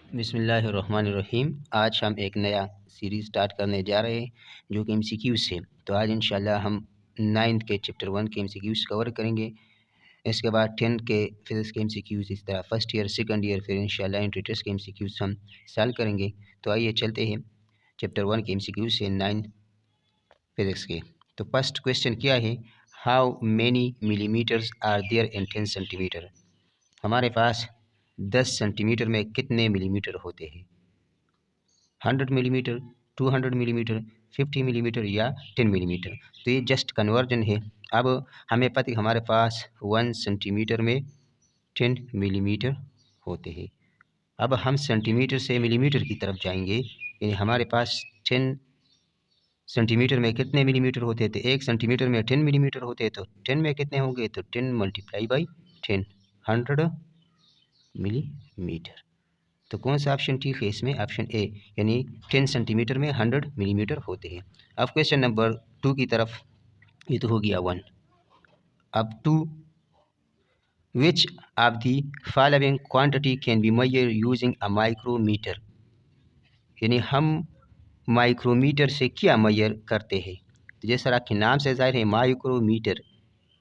बिस्मिल्लाहिर्रहमानिर्रहीम। आज हम एक नया सीरीज़ स्टार्ट करने जा रहे हैं जो कि एमसीक्यूज़ से। तो आज इंशाल्लाह हम 9th के चैप्टर 1 के एमसीक्यूज़ कवर करेंगे। इसके बाद 10th के फिज़िक्स के एमसीक्यूज़, इस तरह फर्स्ट ईयर, सेकंड ईयर, फिर इंशाल्लाह एंट्री टेस्ट के एमसीक्यूज़ हम सॉल्व करेंगे। तो आइए चलते हैं चैप्टर 1 के एमसीक्यूज़ से 9 फिज़िक्स के। तो फर्स्ट क्वेश्चन क्या है, how many millimetres are there in 10 centimetre. हमारे पास 10 सेंटीमीटर में कितने मिलीमीटर होते हैं? 100 मिलीमीटर, 200 मिलीमीटर, 50 मिलीमीटर या 10 मिलीमीटर। तो ये जस्ट कन्वर्जन है। अब हमें पता है हमारे पास 1 सेंटीमीटर में 10 मिलीमीटर होते हैं। अब हम सेंटीमीटर से मिलीमीटर की तरफ जाएंगे, यानी हमारे पास 10 सेंटीमीटर में कितने मिलीमीटर होते हैं? तो 1 सेंटीमीटर में 10 मिलीमीटर होते हैं, तो 10 में कितने होंगे? तो 10 मल्टीप्लाई बाई 10, 100 मिलीमीटर। तो कौन सा ऑप्शन ठीक है इसमें? ऑप्शन ए, यानी 10 सेंटीमीटर में 100 मिलीमीटर होते हैं। अब क्वेश्चन नंबर 2 की तरफ, ये तो हो गया 1। अब 2, which of the following quantity can be measure using a micrometer. यानी हम माइक्रोमीटर से क्या मेजर करते हैं? तो जैसा आपके नाम से जाहिर है माइक्रोमीटर,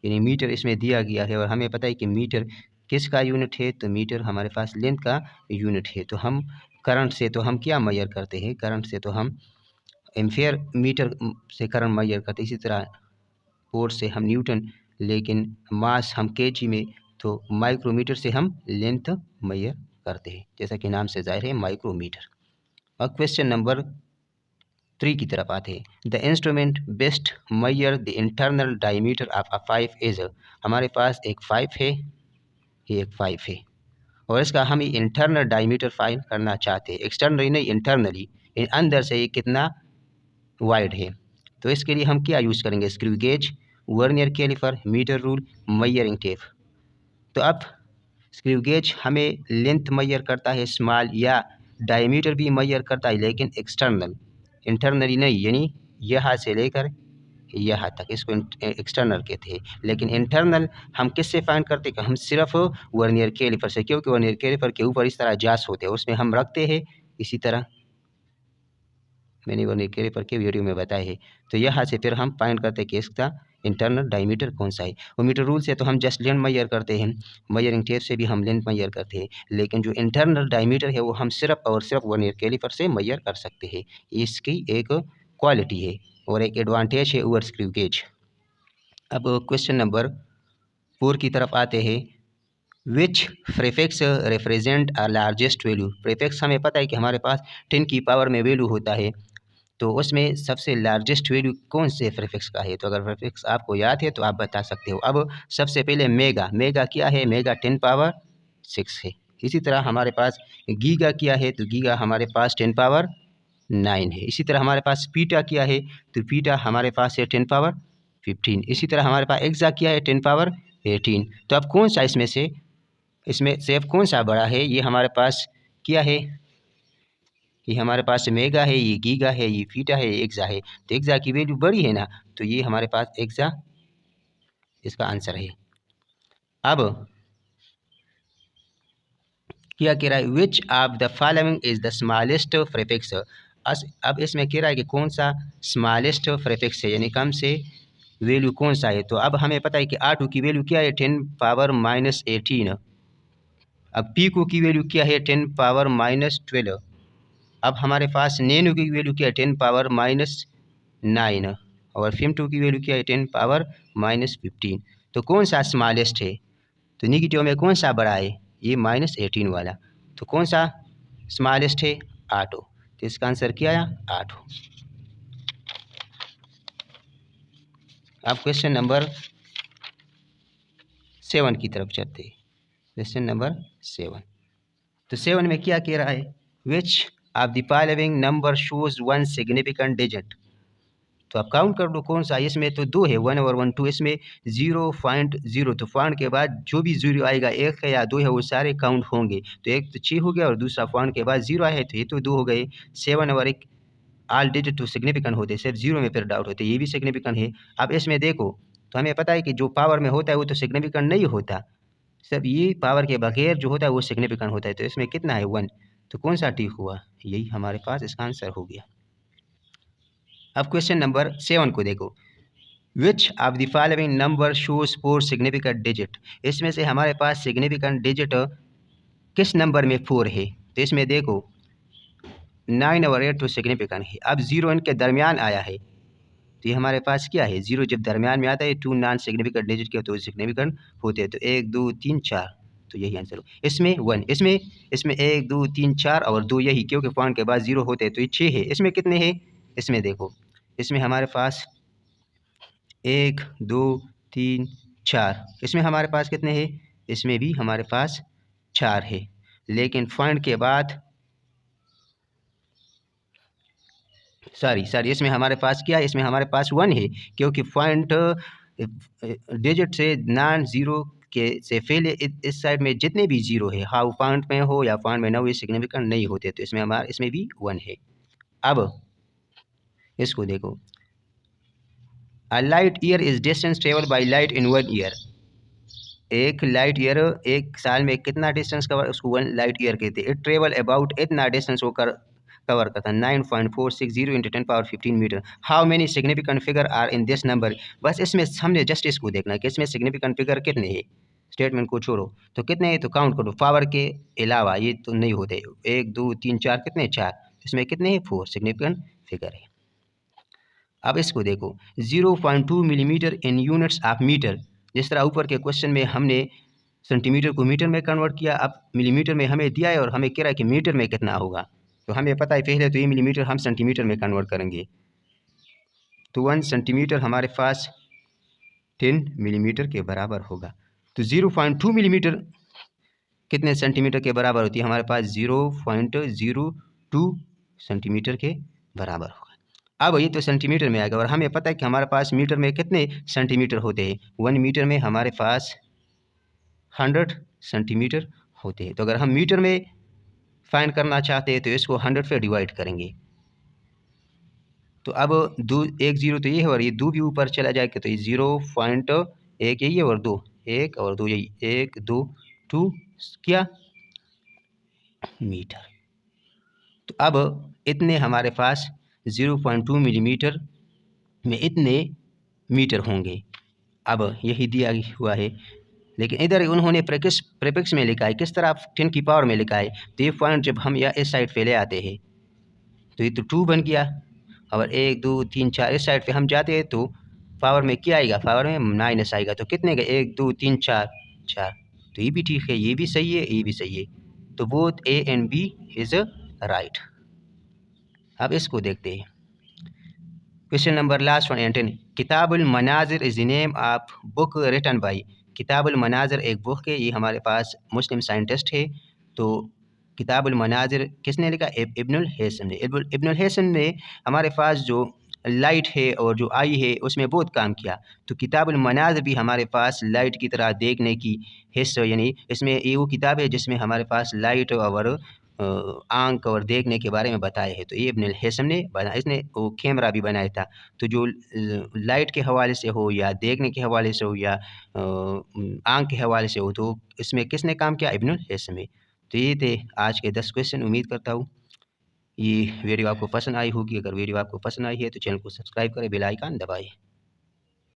यानी मीटर इसमें दिया गया है और हमें पता है कि मीटर किसका यूनिट है? तो मीटर हमारे पास लेंथ का यूनिट है। तो हम करंट से तो हम क्या मेजर करते हैं? करंट से तो हम एम्फेयर मीटर से करंट मेजर करते हैं। इसी तरह वोल्ट से हम न्यूटन, लेकिन मास हम केजी में, तो माइक्रोमीटर से हम लेंथ मेजर करते हैं, जैसा कि नाम से जाहिर है माइक्रोमीटर। और क्वेश्चन नंबर 3 की तरफ आते हैं। The instrument best measure the internal diameter of a pipe is. हमारे पास एक पाइप है, ये एक पाइप है और इसका हम इंटरनल डायमीटर फाइंड करना चाहते हैं। एक्सटर्नली नहीं, इंटरनली, अंदर से ये कितना वाइड है। तो इसके लिए हम क्या यूज़ करेंगे? Screw gauge, vernier calliper, metre rule, measuring tape. तो अब स्क्रू गेज हमें लेंथ मेजर करता है स्मॉल, या डायमीटर भी मेजर करता है, लेकिन एक्सटर्नल, इंटरनली नहीं, यानी यहाँ से लेकर यहाँ तक, इसको एक्सटर्नल कहते हैं। लेकिन इंटरनल हम किससे फाइंड करते हैं? कि हम सिर्फ वर्नियर कैलिपर से, क्योंकि वर्नियर कैलिपर के ऊपर इस तरह जास होते हैं, उसमें हम रखते हैं। इसी तरह मैंने वर्नियर कैलिपर के वीडियो में बताया है। तो यहाँ से फिर हम फाइंड करते हैं कि इसका इंटरनल डायमीटर कौन सा है। और मीटर रूल से तो हम जस्ट लेंथ मेजर करते हैं, मेजरिंग टेप से भी हम लेंथ मेजर करते हैं, लेकिन जो इंटरनल डायमीटर है वो हम सिर्फ और सिर्फ वर्नियर कैलिपर से मेजर कर सकते हैं। इसकी एक क्वालिटी है और एक एडवांटेज है ओवर स्क्रू गेज। अब क्वेश्चन नंबर 4 की तरफ आते हैं। Which prefix represent a largest value. Prefix हमें पता है कि हमारे पास 10 की पावर में वैल्यू होता है, तो उसमें सबसे लार्जेस्ट वैल्यू कौन से प्रीफिक्स का है? तो अगर प्रीफिक्स आपको याद है तो आप बता सकते हो। अब सबसे पहले मेगा, मेगा क्या है? मेगा 10 पावर 6 है। इसी तरह हमारे पास गीगा क्या है? तो गीगा हमारे पास 10 पावर 9 है। इसी तरह हमारे पास पीटा क्या है? तो पीटा हमारे पास है 10 पावर 15। इसी तरह हमारे पास एक्सा क्या है? 10 पावर 18। तो अब कौन सा इसमें से अब कौन सा बड़ा है? ये हमारे पास क्या है? ये हमारे पास मेगा है, ये गीगा है, ये पीटा है, ये एक्सा है। तो एक्सा की वैल्यू बड़ी है ना, तो ये हमारे पास एक्सा इसका आंसर है। अब क्या कह रहा है? Which of the following is the smallest prefix. अब इसमें कह रहा है कि कौन सा स्मॉलेस्ट प्रीफिक्स है, यानी कम से वैल्यू कौन सा है। तो अब हमें पता है कि R2 की वैल्यू क्या है? 10 पावर -18। अब P2 की वैल्यू क्या है? 10 पावर -12। अब हमारे पास नैनो की वैल्यू क्या है? 10 पावर -9। और Fem2 की वैल्यू क्या है? 10 पावर -15। तो कौन सा स्मॉलेस्ट है? तो निगेटिव में कौन सा बड़ा है? ये -18 वाला। तो कौन सा स्मॉलेस्ट है? R2। तो इसका आंसर क्या आया? R2। अब क्वेश्चन नंबर 7 की तरफ चलते हैं। Question number 7। तो 7 में क्या कह रहा है? Which of the following number shows one significant digit. तो आप काउंट कर लो कौन सा। इसमें तो 2 है, 1 और 1 2। इसमें 0.0, तो पॉइंट के बाद जो भी 0 आएगा, 1 है या 2 है, वो सारे काउंट होंगे। तो एक तो 6 हो गया और दूसरा पॉइंट के बाद 0 आया है, तो ये तो 2 हो गए। 7 और 1 ऑल डिजिट तो सिग्निफिकेंट होते हैं, सिर्फ 0 में फिर डाउट होते हैं, ये भी सिग्निफिकेंट है। अब इसमें देखो तो हमें पता है कि जो पावर में होता है वो तो सिग्निफिकेंट नहीं होता, सिर्फ ये पावर के बगैर जो होता है वो सिग्निफिकेंट होता है। तो इसमें कितना है? 1। तो कौन सा ठीक हुआ? यही हमारे पास इसका आंसर हो गया। अब क्वेश्चन नंबर 7 को देखो। Which of the following number shows 4 significant digit. इसमें से हमारे पास सिग्निफिकेंट डिजिट किस नंबर में 4 है? तो इसमें देखो 9 और 8 तो सिग्निफिकेंट है। अब 0 इनके दरमियान आया है, तो ये हमारे पास क्या है? 0 जब दरमियान में आता है 2 नॉन सिग्निफिकेंट डिजिट के तो सिग्निफिकेंट होते हैं। तो 1 2 3 4, तो यही आंसर हो। इसमें 1, इसमें 1 2 3 4 और 2 यही, क्योंकि पॉइंट के बाद 0 होते हैं तो ये 6 है। इसमें कितने हैं? इसमें देखो, इसमें हमारे पास 1 2 3 4, इसमें हमारे पास कितने हैं? इसमें भी हमारे पास 4 है, लेकिन पॉइंट के बाद सॉरी इसमें हमारे पास क्या है? इसमें हमारे पास 1 है, क्योंकि पॉइंट डिजिट से नॉन ज़ीरो के से पहले इस साइड में जितने भी 0 है, हाँ वो पॉइंट में हो या पॉइंट में ना हो, ये सिग्निफिकेंट नहीं होते। तो इसमें हमारा इसमें भी 1 है। अब इसको देखो, a light year is distance travel by light in 1 year. एक लाइट ईयर एक साल में कितना डिस्टेंस कवर, उसको 1 लाइट ईयर कहते हैं। इट ट्रेवल अबाउट इतना डिस्टेंस होकर कवर करता है 9.460 into 10⁻15 metre. How many significant figure are in this number. बस इसमें हमने जस्ट इसको देखना है कि इसमें सिग्निफिकेंट फिगर कितने हैं। स्टेटमेंट को छोड़ो, तो कितने हैं तो काउंट करो। पावर के अलावा ये तो नहीं होते। 1 2 3 4, कितने 4, इसमें कितने हैं 4 सिग्निफिकेंट फिगर है। अब इसको देखो, 0.2 millimetre in units of metre. जिस तरह ऊपर के क्वेश्चन में हमने सेंटीमीटर को मीटर में कन्वर्ट किया, अब मिलीमीटर में हमें दिया है और हमें कह रहा है कि मीटर में कितना होगा। तो हमें पता है पहले तो ये मिलीमीटर हम सेंटीमीटर में कन्वर्ट करेंगे। तो 1 सेंटीमीटर हमारे पास 10 मिलीमीटर के बराबर होगा। तो 0.2 मिलीमीटर कितने सेंटीमीटर के बराबर होती है? हमारे पास 0.02 सेंटीमीटर के बराबर होगा। अब ये तो सेंटीमीटर में आएगा, और हमें पता है कि हमारे पास मीटर में कितने सेंटीमीटर होते हैं। 1 मीटर में हमारे पास 100 सेंटीमीटर होते हैं। तो अगर हम मीटर में फाइंड करना चाहते हैं तो इसको 100 पे डिवाइड करेंगे। तो अब 1 0 तो ये है, और ये 2 भी ऊपर चला जाएगा, तो ये 0.1 यही है और 2 1 और 2 यही 1 2 2 क्या मीटर। तो अब इतने हमारे पास 0.2 मिलीमीटर में इतने मीटर होंगे। अब यही दिया हुआ है, लेकिन इधर उन्होंने प्रीफिक्स में लिखा है। किस तरह 10 की पावर में लिखा है? तो ये पॉइंट जब हम या इस साइड पे ले आते हैं तो ये तो 2 बन गया, और 1 2 3 4 इस साइड पे हम जाते हैं तो पावर में क्या आएगा? पावर में माइनस आएगा। तो कितने का? 1 2 3 4 4। तो ये भी ठीक है, ये भी सही है, ये भी सही है। तो both A and B is right. अब इसको देखते हैं। Question number last 110। Kitabul Manazir is the name of book written by. Kitabul Manazir एक बुक है, ये हमारे पास मुस्लिम साइंटिस्ट है। तो किताबुल मनाजिर किसने लिखा? इब्नुल हैसन ने। इब्नुल हैसन ने हमारे पास जो लाइट है और जो आई है उसमें बहुत काम किया। तो किताबुल मनाजिर भी हमारे पास लाइट की तरह देखने की हिस्सा, यानी इसमें ये वो किताब है जिसमें हमारे पास लाइट और आंख और देखने के बारे में बताया है। तो ये इब्नुल हैसन ने बना, इसने वो कैमरा भी बनाया था। तो जो लाइट के हवाले से हो या देखने के हवाले से हो या आंख के हवाले से हो, तो इसमें किसने काम किया? इब्नुल हैसन ने। तो ये थे आज के 10 क्वेश्चन। उम्मीद करता हूँ ये वीडियो आपको पसंद आई होगी। अगर वीडियो आपको पसंद आई है तो चैनल को सब्सक्राइब करें, बेल आइकन दबाएं।